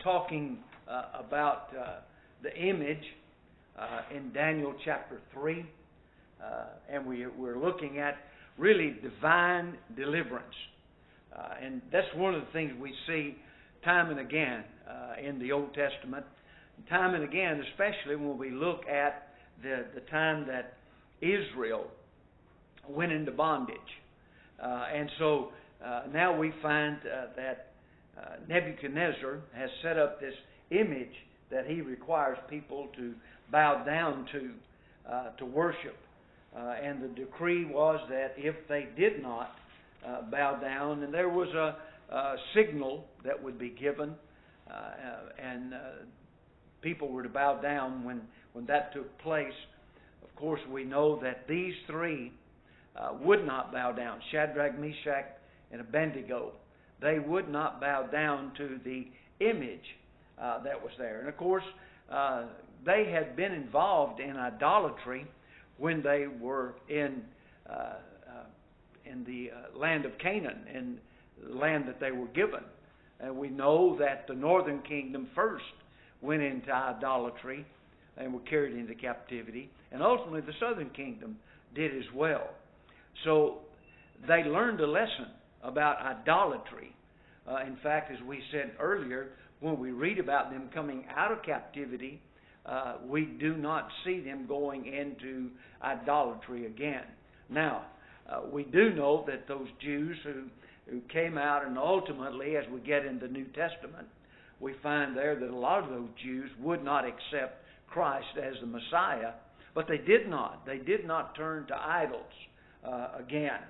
talking about the image in Daniel chapter 3. And we're looking at really divine deliverance. And that's one of the things we see time and again in the Old Testament. Time and again, especially when we look at the time that Israel went into bondage. And so now we find that Nebuchadnezzar has set up this image that he requires people to bow down to worship. And the decree was that if they did not bow down, and there was a signal that would be given, and people were to bow down when that took place. Of course, we know that these three would not bow down. Shadrach, Meshach, and Abednego. They would not bow down to the image that was there. And of course, they had been involved in idolatry when they were in the land of Canaan, in the land that they were given. And we know that the northern kingdom first went into idolatry and were carried into captivity. And ultimately the southern kingdom did as well. So they learned a lesson about idolatry. In fact, as we said earlier, when we read about them coming out of captivity, we do not see them going into idolatry again. Now, we do know that those Jews who came out, and ultimately, as we get in the New Testament, we find there that a lot of those Jews would not accept Christ as the Messiah, but they did not. They did not turn to idols again.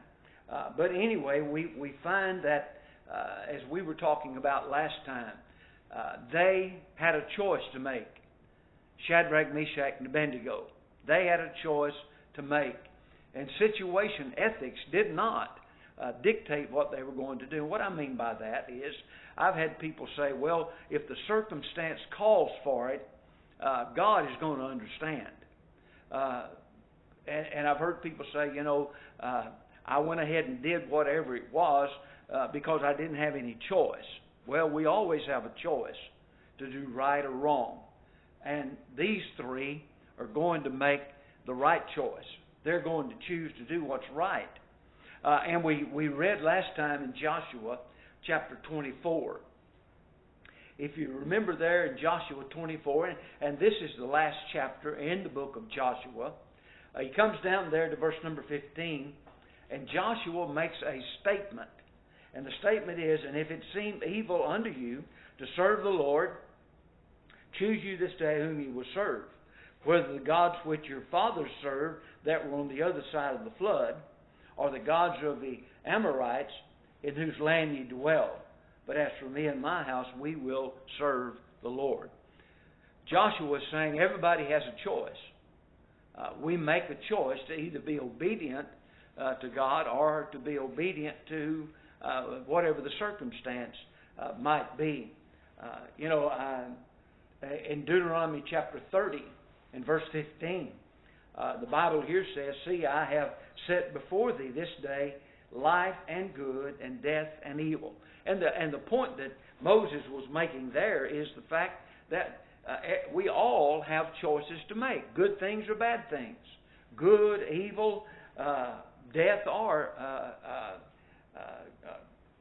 But anyway, we find that, as we were talking about last time, they had a choice to make. Shadrach, Meshach, and Abednego. They had a choice to make. And situation ethics did not dictate what they were going to do. What I mean by that is, I've had people say, well, if the circumstance calls for it, God is going to understand. And I've heard people say, I went ahead and did whatever it was because I didn't have any choice. Well, we always have a choice to do right or wrong. And these three are going to make the right choice. They're going to choose to do what's right. And we read last time in Joshua chapter 24. If you remember there in Joshua 24, and this is the last chapter in the book of Joshua, he comes down there to verse number 15, and Joshua makes a statement. And the statement is, and if it seem evil unto you to serve the Lord, choose you this day whom you will serve, whether the gods which your fathers served that were on the other side of the flood, or the gods of the Amorites in whose land ye dwell. But as for me and my house, we will serve the Lord. Joshua is saying everybody has a choice. We make a choice to either be obedient to God or to be obedient to whatever the circumstance might be. In Deuteronomy chapter 30 and verse 15, the Bible here says, see, I have set before thee this day life and good and death and evil. And the point that Moses was making there is the fact that we all have choices to make. Good things or bad things. Good, evil, death or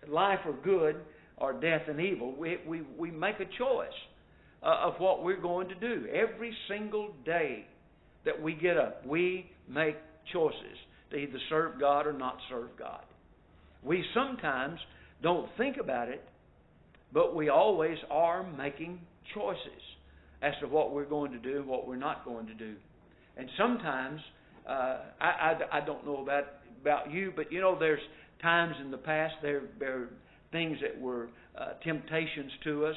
life or good, or death and evil. We make a choice of what we're going to do. Every single day that we get up, we make choices to either serve God or not serve God. We sometimes don't think about it, but we always are making choices as to what we're going to do and what we're not going to do. And sometimes, I don't know about you, but there's times in the past there are things that were temptations to us,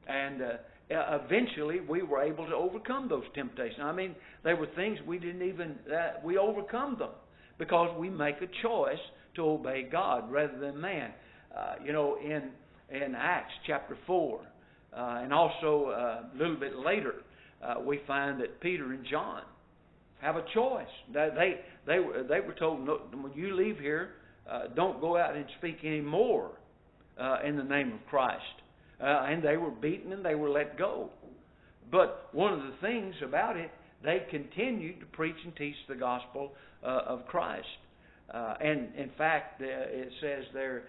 and eventually we were able to overcome those temptations. I mean, they were things we didn't even, we overcome them because we make a choice to obey God rather than man. In Acts chapter 4, and also a little bit later, we find that Peter and John have a choice. They were told, no, when you leave here, don't go out and speak any more in the name of Christ. and they were beaten and they were let go. But one of the things about it, they continued to preach and teach the gospel of Christ. And in fact, it says there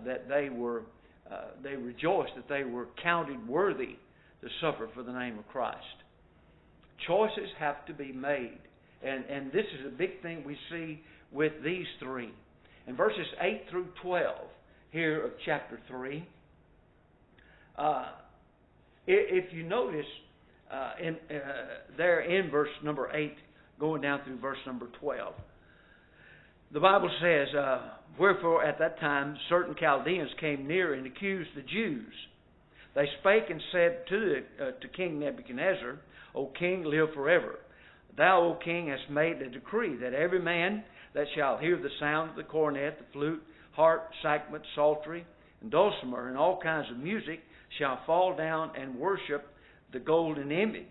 that they rejoiced that they were counted worthy to suffer for the name of Christ. Choices have to be made. And this is a big thing we see with these three. In verses 8 through 12 here of chapter 3, if you notice there in verse number 8, going down through verse number 12, the Bible says, wherefore at that time certain Chaldeans came near and accused the Jews. They spake and said to King Nebuchadnezzar, O king, live forever. Thou, O king, hast made a decree that every man that shall hear the sound of the cornet, the flute, harp, psalmody, psaltery, and dulcimer, and all kinds of music, shall fall down and worship the golden image.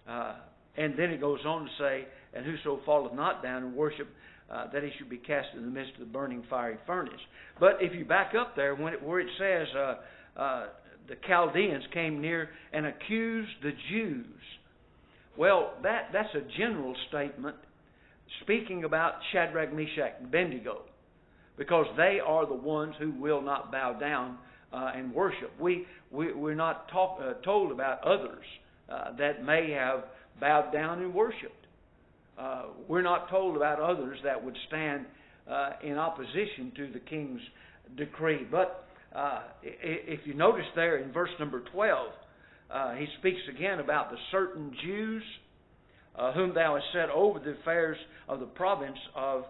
And then it goes on to say, and whoso falleth not down and worship, that he should be cast in the midst of the burning fiery furnace. But if you back up there, where it says the Chaldeans came near and accused the Jews, well, that's a general statement speaking about Shadrach, Meshach, and Abednego, because they are the ones who will not bow down and worship. We're not told about others that may have bowed down and worshipped. We're not told about others that would stand in opposition to the king's decree. But if you notice there in verse number 12, he speaks again about the certain Jews whom thou hast set over the affairs of the province of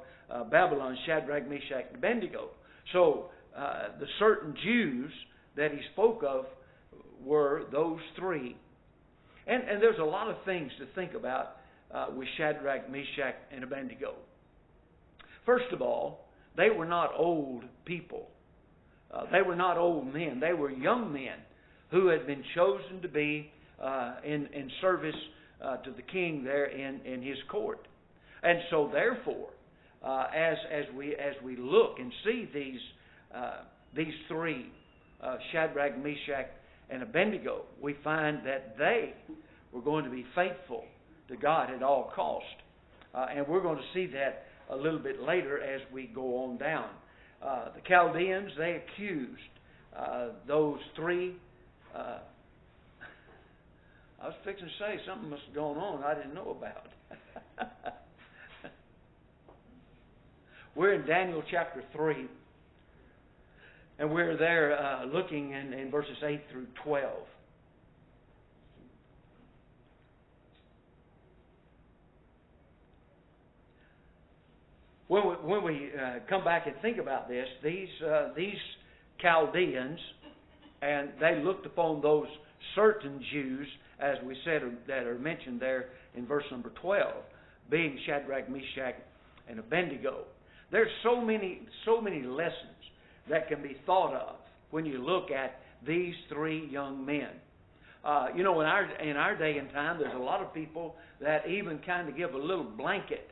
Babylon, Shadrach, Meshach, and Abednego. So the certain Jews that he spoke of were those three. And there's a lot of things to think about with Shadrach, Meshach, and Abednego. First of all, they were not old people. They were not old men. They were young men who had been chosen to be in service to the king there in his court. And so therefore, as we look and see these three, Shadrach, Meshach, and Abednego, we find that they were going to be faithful to God at all cost. And we're going to see that a little bit later as we go on down. The Chaldeans, they accused those three. I was fixing to say something must have gone on I didn't know about. We're in Daniel chapter 3. And we're there looking in verses 8 through 12. When we come back and think about this, these Chaldeans, and they looked upon those certain Jews, as we said, that are mentioned there in verse number 12, being Shadrach, Meshach, and Abednego. There's so many lessons that can be thought of when you look at these three young men. In our day and time, there's a lot of people that even kind of give a little blanket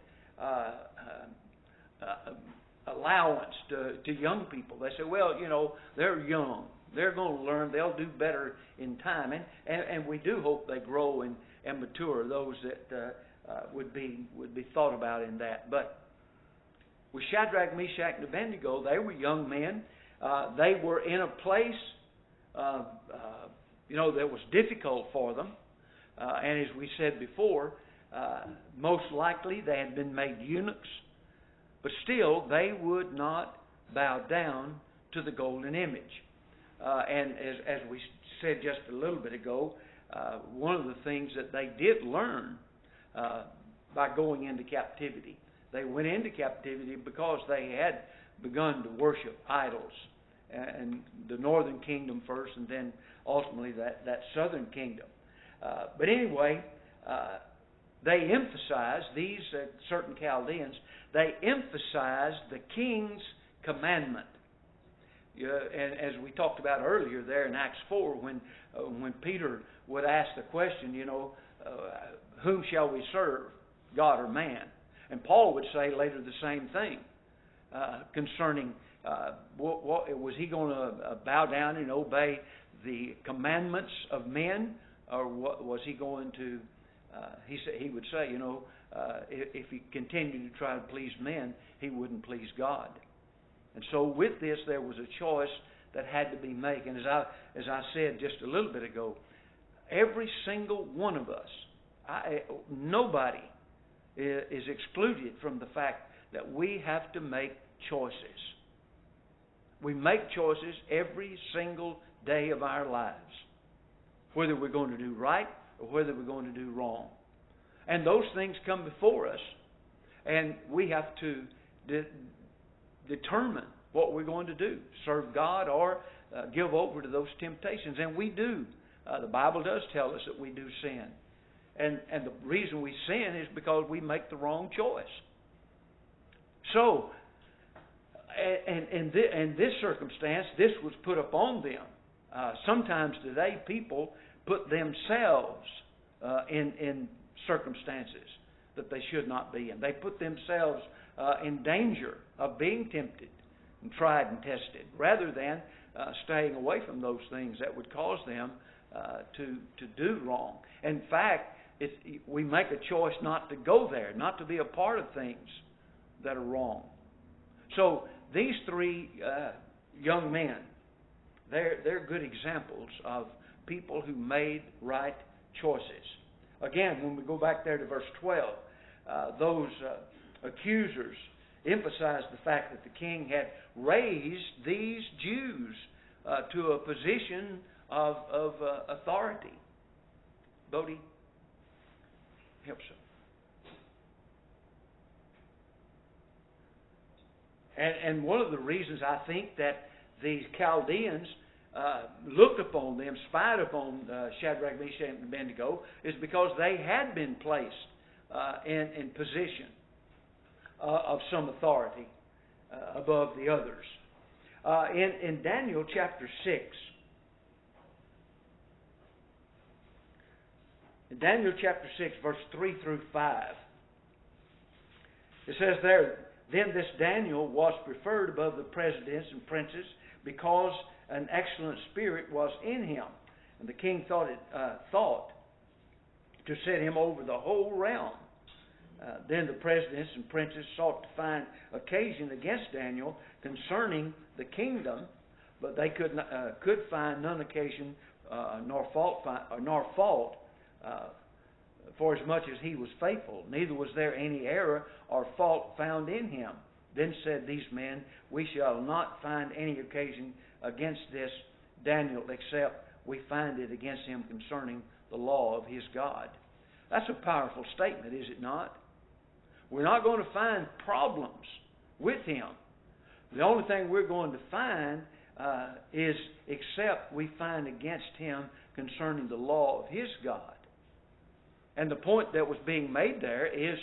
allowance to young people. They say, well, they're young. They're going to learn. They'll do better in time. And we do hope they grow and mature, those that would be thought about in that. But with Shadrach, Meshach, and Abednego, they were young men. They were in a place, that was difficult for them. And as we said before, most likely they had been made eunuchs. But still, they would not bow down to the golden image. And as we said just a little bit ago, one of the things that they did learn by going into captivity, they went into captivity because they had begun to worship idols. And the northern kingdom first, and then ultimately that southern kingdom. But anyway, they emphasized, these certain Chaldeans, they emphasized the king's commandment. And as we talked about earlier there in Acts 4, when Peter would ask the question, whom shall we serve, God or man? And Paul would say later the same thing concerning what was he going to bow down and obey the commandments of men, or was he going to? He would say, if he continued to try to please men, he wouldn't please God. And so with this, there was a choice that had to be made. And as I said just a little bit ago, every single one of us, nobody is excluded from the fact that we have to make choices. We make choices every single day of our lives, whether we're going to do right or whether we're going to do wrong. And those things come before us, and we have to determine what we're going to do, serve God or give over to those temptations. And we do. The Bible does tell us that we do sin. And the reason we sin is because we make the wrong choice. So, in this circumstance, this was put upon them. Sometimes today, people put themselves in circumstances that they should not be in. They put themselves in danger of being tempted and tried and tested, rather than staying away from those things that would cause them to do wrong. In fact, we make a choice not to go there, not to be a part of things that are wrong. So these three young men, they're good examples of people who made right choices. Again, when we go back there to verse 12, those accusers emphasized the fact that the king had raised these Jews to a position of authority. Bodie, help some. And one of the reasons I think that these Chaldeans looked upon them, spied upon Shadrach, Meshach, and Abednego, is because they had been placed in position of some authority above the others. In Daniel chapter 6, in Daniel chapter 6, verse 3 through 5, it says there, "Then this Daniel was preferred above the presidents and princes, because an excellent spirit was in him. And the king thought to set him over the whole realm. Then the presidents and princes sought to find occasion against Daniel concerning the kingdom, but they could find none occasion nor fault, for as much as he was faithful. Neither was there any error or fault found in him. Then said these men, we shall not find any occasion against this Daniel, except we find it against him concerning the law of his God." That's a powerful statement, is it not? We're not going to find problems with him. The only thing we're going to find is except we find against him concerning the law of his God. And the point that was being made there is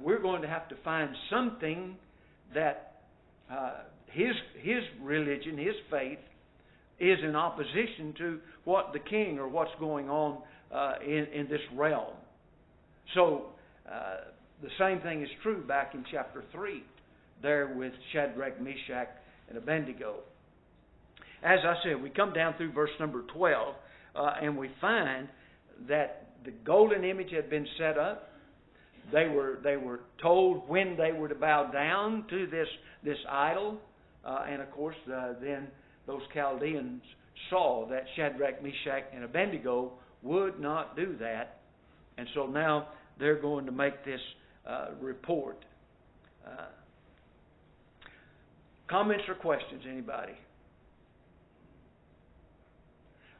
we're going to have to find something that his religion, his faith, is in opposition to what the king or what's going on in this realm. So the same thing is true back in chapter 3, there with Shadrach, Meshach, and Abednego. As I said, we come down through verse number 12, and we find that the golden image had been set up. They were told when they were to bow down to this idol, and of course then those Chaldeans saw that Shadrach, Meshach, and Abednego would not do that, and so now they're going to make this report. Comments or questions, anybody?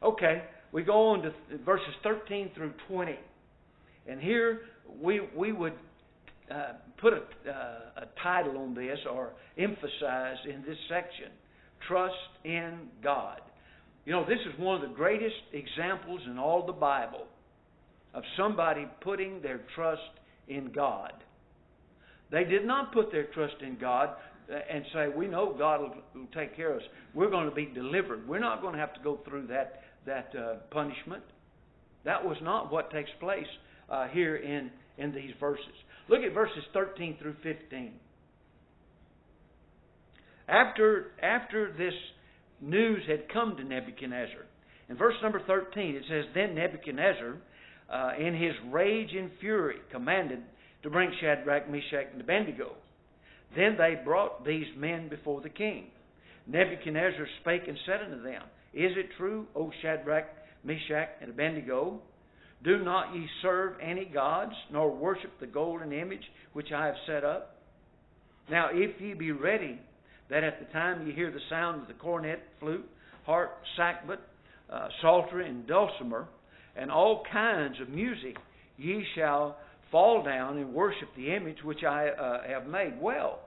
Okay, we go on to verses 13 through 20. And here we would put a title on this, or emphasize in this section, trust in God. You know, this is one of the greatest examples in all the Bible of somebody putting their trust in God. They did not put their trust in God and say, we know God will take care of us. We're going to be delivered. We're not going to have to go through that punishment. That was not what takes place here in these verses. Look at verses 13 through 15. After this news had come to Nebuchadnezzar, In verse number 13, it says, Then Nebuchadnezzar, in his rage and fury, commanded to bring Shadrach, Meshach, and Abednego. Then they brought these men before the king. Nebuchadnezzar spake and said unto them, Is it true, O Shadrach, Meshach, and Abednego? Do not ye serve any gods, nor worship the golden image which I have set up? Now if ye be ready, that at the time ye hear the sound of the cornet, flute, harp, sackbut, psaltery, and dulcimer, and all kinds of music, ye shall fall down and worship the image which I have made. Well,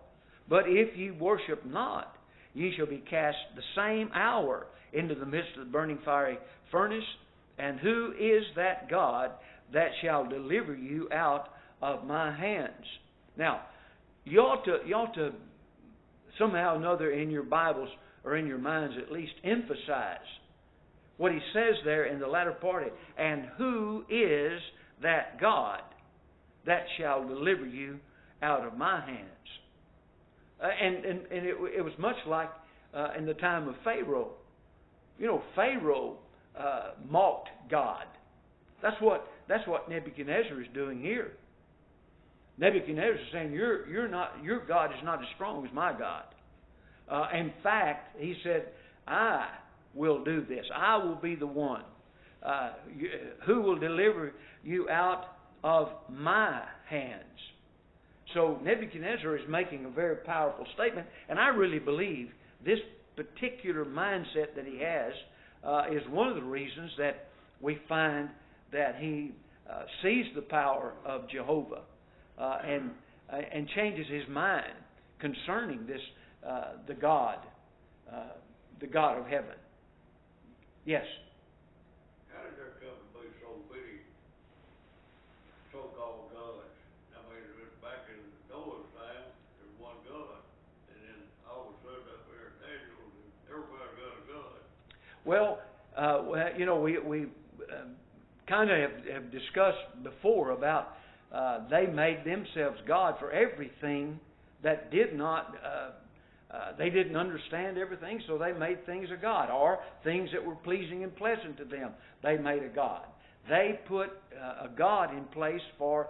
but if ye worship not, ye shall be cast the same hour into the midst of the burning fiery furnace. And who is that God that shall deliver you out of my hands? Now, you ought to somehow or another in your Bibles or in your minds at least emphasize what he says there in the latter part. And who is that God that shall deliver you out of my hands? And it was much like in the time of Pharaoh. You know, Pharaoh mocked God. That's what Nebuchadnezzar is doing here. Nebuchadnezzar is saying, your God is not as strong as my God. In fact, he said, I will do this. I will be the one who will deliver you out of my hands. So Nebuchadnezzar is making a very powerful statement, and I really believe this particular mindset that he has is one of the reasons that we find that he sees the power of Jehovah and changes his mind concerning this the God of heaven. Yes. How did there come to be so many so-called gods? I mean, it was back in Noah's time, there was one God, and then all of a sudden up there in Daniel, everybody got a God. Well, you know, we kind of have discussed before about they made themselves God for everything that did not. They didn't understand everything, so they made things a god, or things that were pleasing and pleasant to them, they made a god. They put a god in place for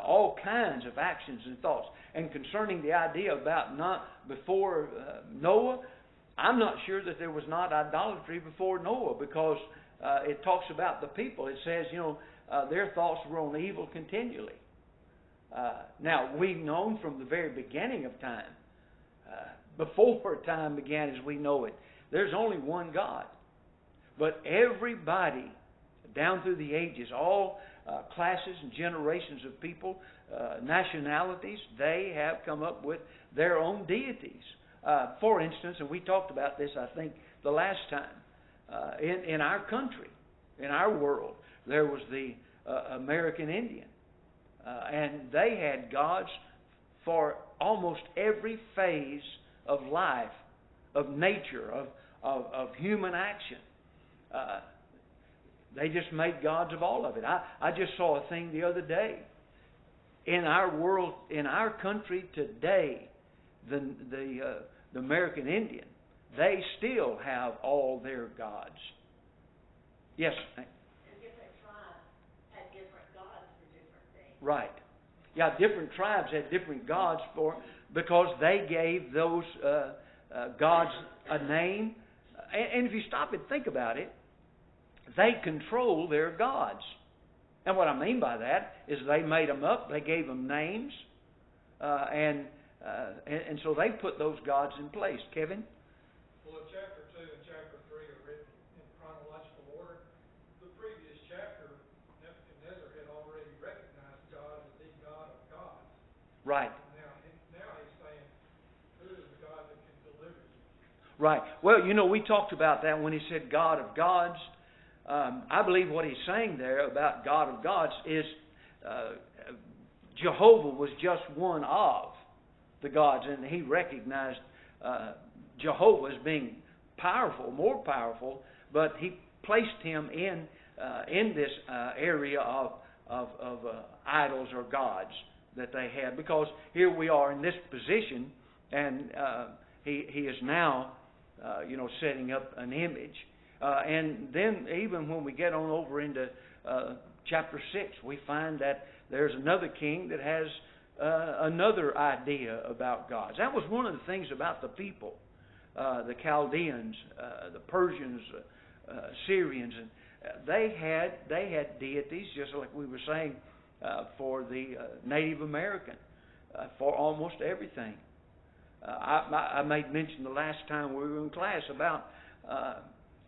all kinds of actions and thoughts. And concerning the idea about not before Noah, I'm not sure that there was not idolatry before Noah, because it talks about the people. It says, you know, their thoughts were on evil continually. Now, we've known from the very beginning of time, before time began as we know it, there's only one God. But everybody, down through the ages, all classes and generations of people, nationalities, they have come up with their own deities. For instance, and we talked about this, I think, the last time, in our country, in our world, there was the American Indian. And they had gods for almost every phase of life, of nature, of human action. They just made gods of all of it. I just saw a thing the other day. In our world, in our country today, the American Indian, they still have all their gods. Yes? And different tribes had different gods for different things. Right. Yeah, different tribes had different gods because they gave those gods a name. And if you stop and think about it, they control their gods. And what I mean by that is they made them up, they gave them names, and so they put those gods in place. Kevin? Well, chapter 2 and chapter 3 are written in chronological order. The previous chapter, Nebuchadnezzar had already recognized God as the God of gods. Right. Now he's saying, who is the God that can deliver you? Right. Well, you know, we talked about that when he said God of gods. I believe what he's saying there about God of gods is Jehovah was just one of the gods, and he recognized Jehovah as being powerful, more powerful, but he placed him in this area of idols or gods that they had, because here we are in this position, and he is now setting up an image. And then even when we get on over into chapter 6, we find that there's another king that has another idea about God. That was one of the things about the people, the Chaldeans, the Persians, Syrians, and they had deities, just like we were saying for the Native American, for almost everything. I made mention the last time we were in class about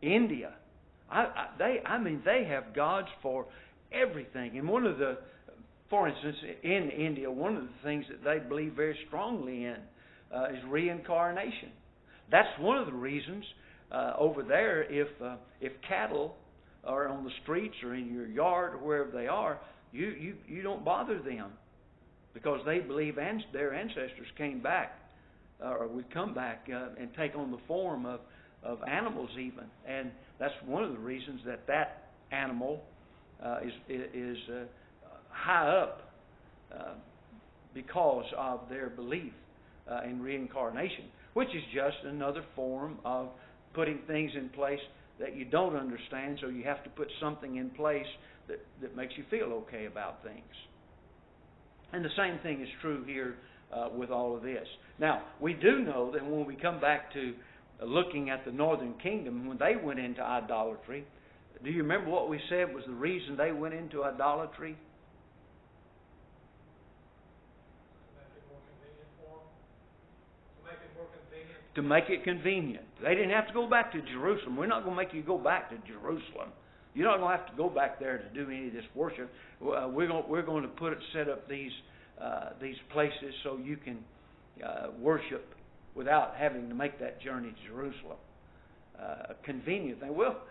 India. They have gods for everything. And for instance, in India, one of the things that they believe very strongly in is reincarnation. That's one of the reasons over there, if cattle are on the streets or in your yard or wherever they are, you don't bother them, because they believe their ancestors came back or would come back and take on the form of animals even. And that's one of the reasons that animal is high up because of their belief in reincarnation, which is just another form of putting things in place that you don't understand, so you have to put something in place that makes you feel okay about things. And the same thing is true here with all of this. Now, we do know that when we come back to looking at the northern kingdom, when they went into idolatry, do you remember what we said was the reason they went into idolatry? To make it convenient. They didn't have to go back to Jerusalem. We're not going to make you go back to Jerusalem. You're not going to have to go back there to do any of this worship. We're going to set up these places so you can worship without having to make that journey to Jerusalem. A convenient thing. Well,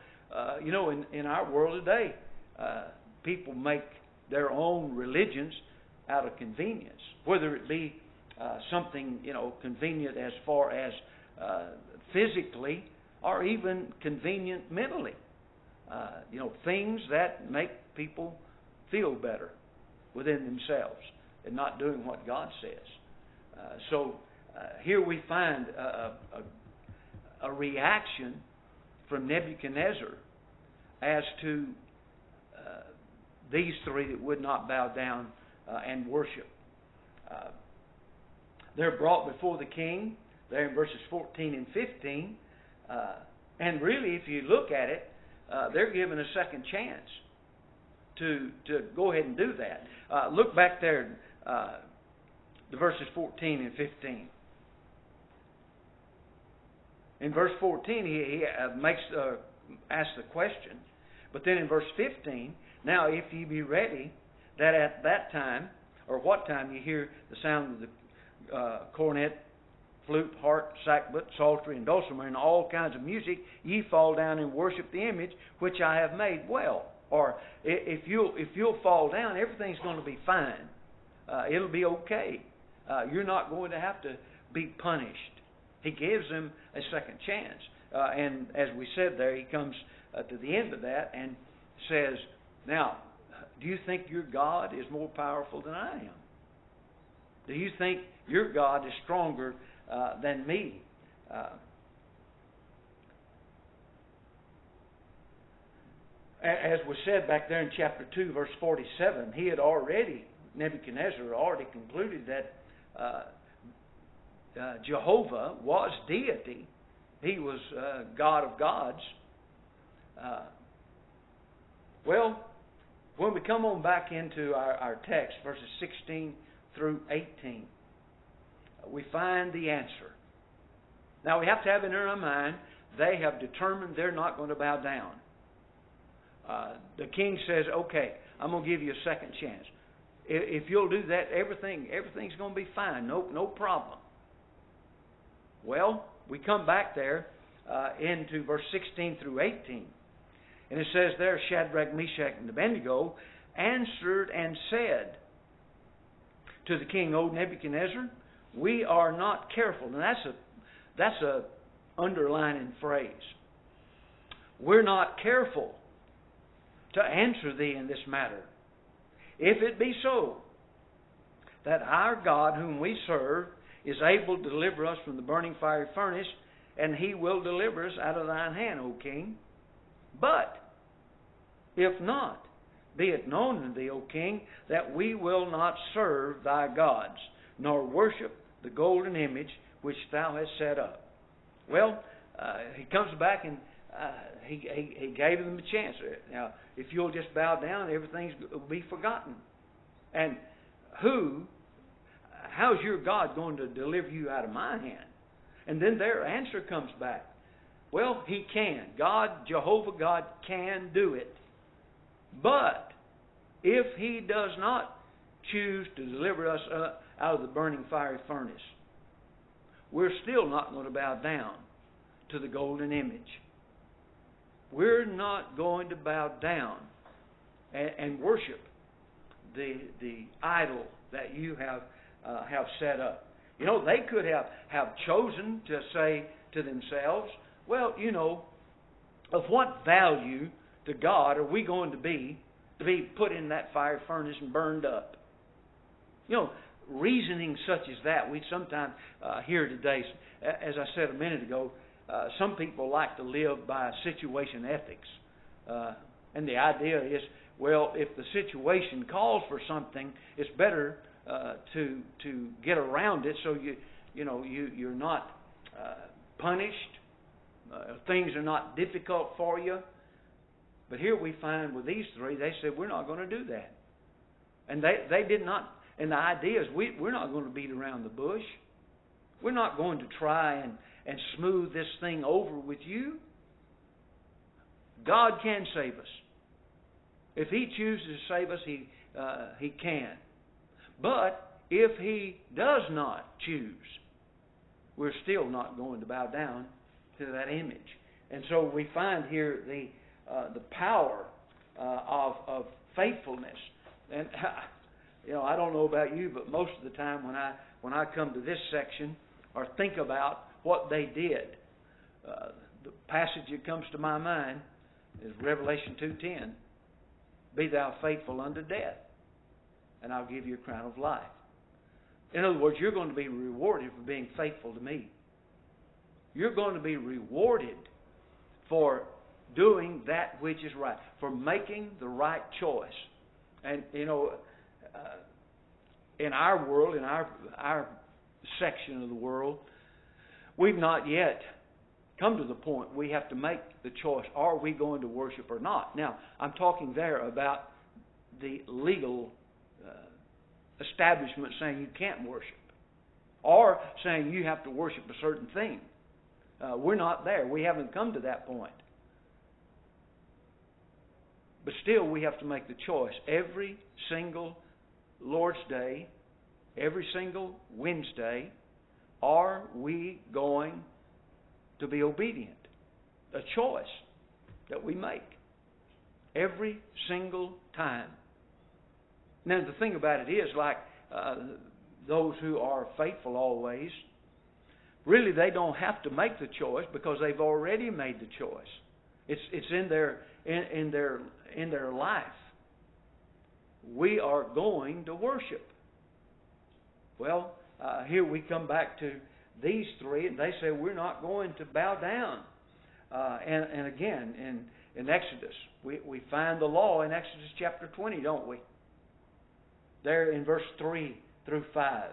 in our world today, people make their own religions out of convenience, whether it be something convenient as far as physically, or even convenient mentally. Things that make people feel better within themselves and not doing what God says. So here we find a reaction from Nebuchadnezzar as to these three that would not bow down and worship. They're brought before the king, there in verses 14 and 15. And really, if you look at it, they're given a second chance to go ahead and do that. Look back there to verses 14 and 15. In verse 14, he asks the question. But then in verse 15, now if ye be ready, that at that time, or what time you hear the sound of the cornet, flute, harp, sackbut, psaltery, and dulcimer, and all kinds of music, ye fall down and worship the image which I have made. Well, or if you'll fall down, everything's going to be fine. It'll be okay. You're not going to have to be punished. He gives them a second chance. And as we said there, he comes to the end of that and says, now, do you think your God is more powerful than I am? Do you think your God is stronger than me? As was said back there in chapter 2, verse 47, Nebuchadnezzar had already concluded that Jehovah was deity. He was God of gods. Well, when we come on back into our text, verses 16 through 18, we find the answer. Now, we have to have in our mind, they have determined they're not going to bow down. The king says, okay, I'm going to give you a second chance. If you'll do that, everything's going to be fine. No problem. Well, we come back there into verse 16 through 18. And it says there, Shadrach, Meshach, and Abednego answered and said to the king, O Nebuchadnezzar, we are not careful. And that's a underlining phrase. We're not careful to answer thee in this matter. If it be so, that our God whom we serve is able to deliver us from the burning fiery furnace, and he will deliver us out of thine hand, O king. But if not, be it known unto thee, O king, that we will not serve thy gods, nor worship the golden image which thou hast set up. Well, he comes back and he gave them a chance. Now, if you'll just bow down, everything will be forgotten. And how's your God going to deliver you out of my hand? And then their answer comes back. Well, He can. God, Jehovah God, can do it. But if He does not choose to deliver us out of the burning fiery furnace, we're still not going to bow down to the golden image. We're not going to bow down and worship the idol that you have set up. You know, they could have chosen to say to themselves, well, you know, of what value to God are we going to be put in that fire furnace and burned up? You know, reasoning such as that, we sometimes hear today, as I said a minute ago, some people like to live by situation ethics. And the idea is, well, if the situation calls for something, it's better to get around it so you're not punished. Things are not difficult for you. But here we find with these three, they said, we're not going to do that. And they did not. And the idea is we're not going to beat around the bush. We're not going to try and smooth this thing over with you. God can save us. If He chooses to save us, He can. But if He does not choose, we're still not going to bow down to that image. And so we find here the power of faithfulness. And you know, I don't know about you, but most of the time when I come to this section or think about what they did, the passage that comes to my mind is Revelation 2:10. Be thou faithful unto death, and I'll give you a crown of life. In other words, you're going to be rewarded for being faithful to me. You're going to be rewarded for doing that which is right, for making the right choice. And, you know, in our world, in our section of the world, we've not yet come to the point we have to make the choice, are we going to worship or not? Now, I'm talking there about the legal establishment saying you can't worship, or saying you have to worship a certain thing. We're not there. We haven't come to that point. But still, we have to make the choice. Every single Lord's Day, every single Wednesday, are we going to be obedient? A choice that we make every single time. Now, the thing about it is, like those who are faithful always, really they don't have to make the choice because they've already made the choice. It's in their life. We are going to worship. Well, here we come back to these three, and they say we're not going to bow down. And again, in Exodus, we find the law in Exodus chapter 20, don't we? There in verse 3 through 5.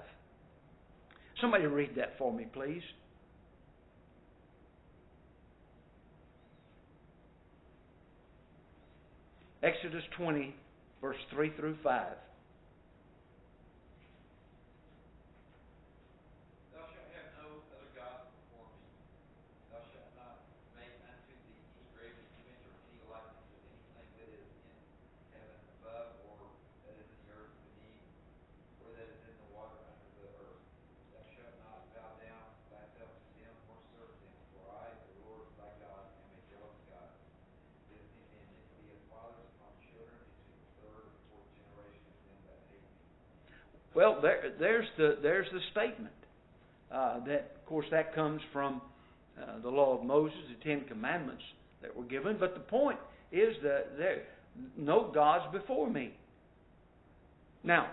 Somebody read that for me, please. Exodus 20, verse 3 through 5. Well, there's the statement. That, of course, that comes from the law of Moses, the Ten Commandments that were given. But the point is that there no gods before me. Now,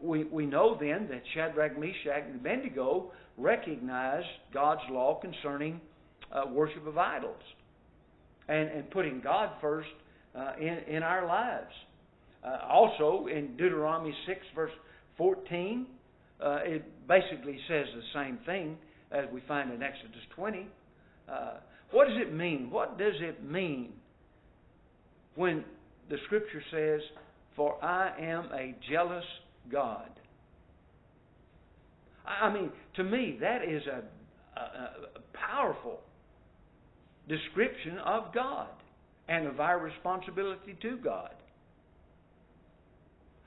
we know then that Shadrach, Meshach, and Abednego recognized God's law concerning worship of idols. and putting God first in our lives. Also, in Deuteronomy 6, verse 14, it basically says the same thing as we find in Exodus 20. What does it mean? What does it mean when the Scripture says, "For I am a jealous God"? I mean, to me, that is a powerful description of God and of our responsibility to God.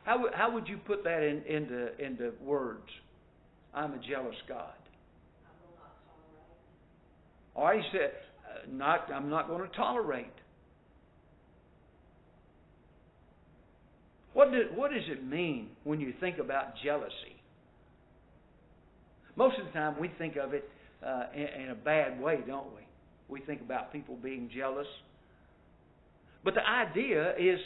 How would you put that into words? I'm a jealous God. I will not tolerate. Or he said, I'm not going to tolerate. What does it mean when you think about jealousy? Most of the time we think of it in a bad way, don't we? We think about people being jealous. But the idea is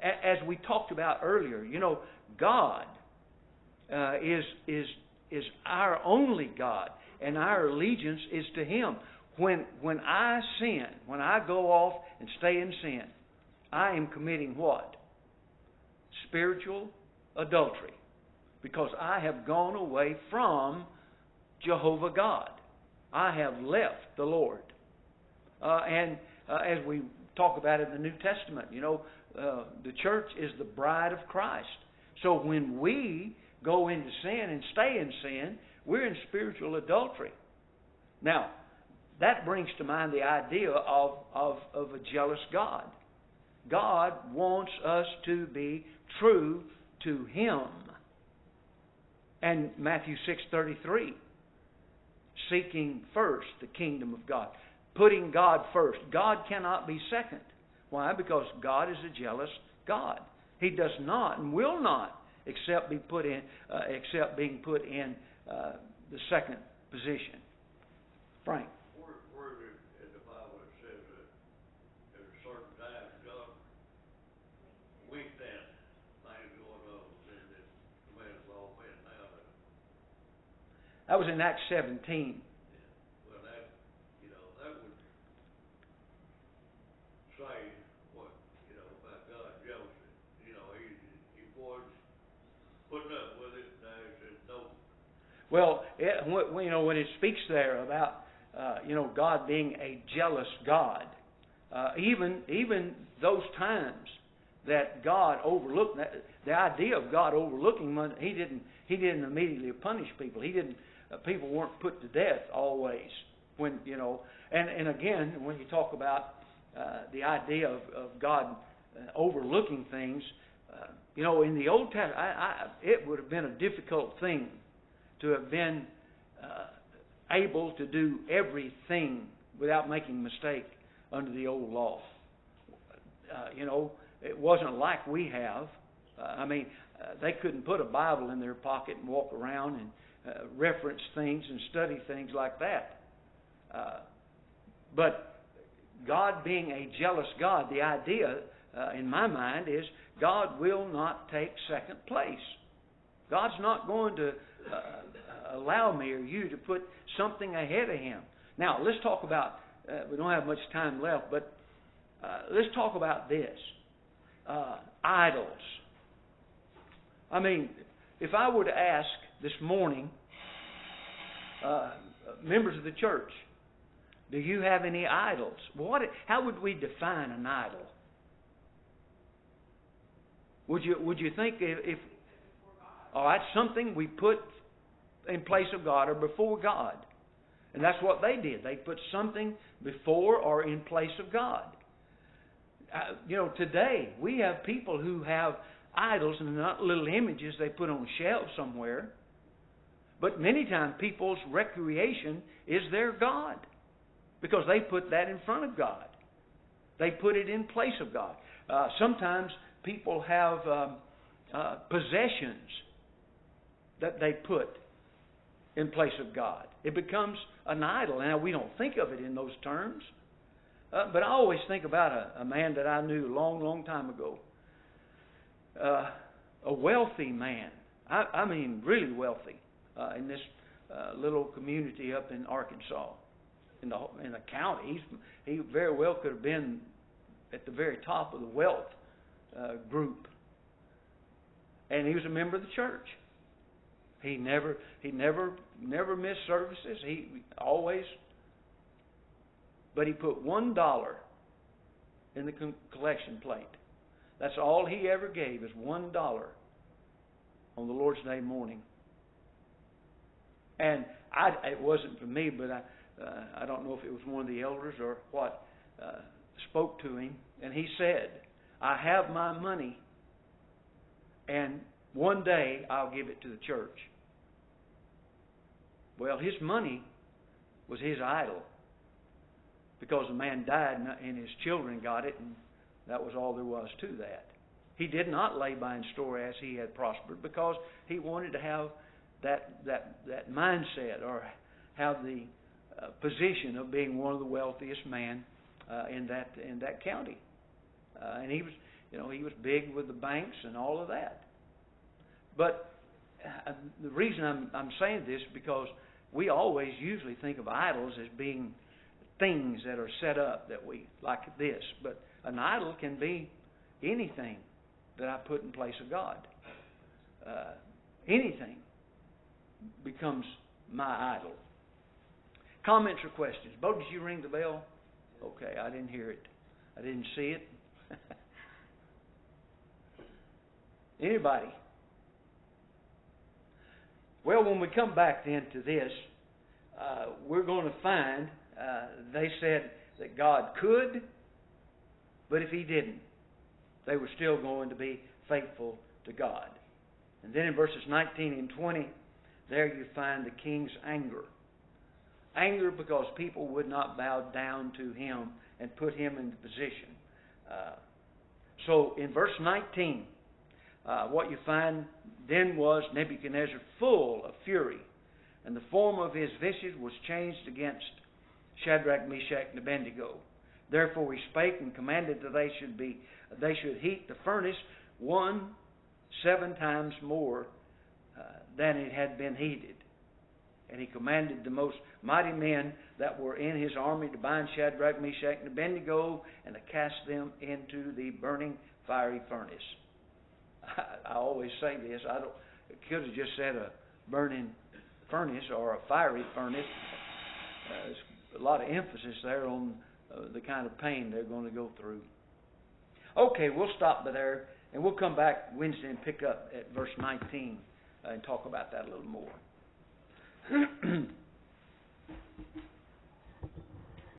as we talked about earlier, God is our only God, and our allegiance is to Him. When I sin, when I go off and stay in sin, I am committing what? Spiritual adultery. Because I have gone away from Jehovah God. I have left the Lord. And as we talk about in the New Testament, the church is the bride of Christ. So when we go into sin and stay in sin, we're in spiritual adultery. Now, that brings to mind the idea of a jealous God. God wants us to be true to Him. And Matthew 6:33, seeking first the kingdom of God. Putting God first. God cannot be second. Why? Because God is a jealous God. He does not and will not except being put in the second position. Frank. Where in the Bible it says that at a certain time God winked at things going on and that commands all men now to. That was in Acts 17. Well, that would say what, about God's jealousy. He was putting up with it, now he said no. Well, when it speaks there about God being a jealous God, even those times that God overlooked, the idea of God overlooking, He didn't immediately punish people. People weren't put to death always. And again, when you talk about the idea of God overlooking things, in the Old Testament, it would have been a difficult thing to have been able to do everything without making a mistake under the old law. It wasn't like we have. They couldn't put a Bible in their pocket and walk around and reference things and study things like that. But God being a jealous God, the idea in my mind is God will not take second place. God's not going to allow me or you to put something ahead of Him. Now, let's talk about, we don't have much time left, but let's talk about this. Idols. If I were to ask this morning, members of the church, do you have any idols? How would we define an idol? Would you think if that's something we put in place of God or before God? And that's what they did. They put something before or in place of God. Today we have people who have idols and not little images they put on shelves somewhere. But many times people's recreation is their God because they put that in front of God. They put it in place of God. Sometimes people have possessions that they put in place of God. It becomes an idol. Now, we don't think of it in those terms, but I always think about a man that I knew a long, long time ago. A wealthy man. Really wealthy in this little community up in Arkansas. in the county. He very well could have been at the very top of the wealth group, and he was a member of the church. He never missed services. He always, but he put $1 in the collection plate. That's all he ever gave, is $1 on the Lord's Day morning. And it wasn't for me, but I don't know if it was one of the elders or what, spoke to him, and he said, "I have my money, and one day I'll give it to the church." Well, his money was his idol, because the man died and his children got it, and that was all there was to that. He did not lay by in store as he had prospered, because he wanted to have that mindset, or have the position of being one of the wealthiest men in that county. And he was big with the banks and all of that. But the reason I'm saying this is because we always usually think of idols as being things that are set up that we like this. But an idol can be anything that I put in place of God. Anything becomes my idol. Comments or questions? Bo, did you ring the bell? Okay, I didn't hear it. I didn't see it. Anybody? Well, when we come back then to this, we're going to find they said that God could, but if He didn't, they were still going to be faithful to God. And then in verses 19 and 20, there you find the king's anger. Anger because people would not bow down to him and put him in the position. So in verse 19, what you find then was Nebuchadnezzar full of fury, and the form of his visage was changed against Shadrach, Meshach, and Abednego. Therefore he spake and commanded that they should heat the furnace 7 times more than it had been heated. And he commanded the most mighty men that were in his army to bind Shadrach, Meshach, and Abednego, and to cast them into the burning fiery furnace. I always say this. I could have just said a burning furnace or a fiery furnace. There's a lot of emphasis there on the kind of pain they're going to go through. Okay, we'll stop there, and we'll come back Wednesday and pick up at verse 19 and talk about that a little more.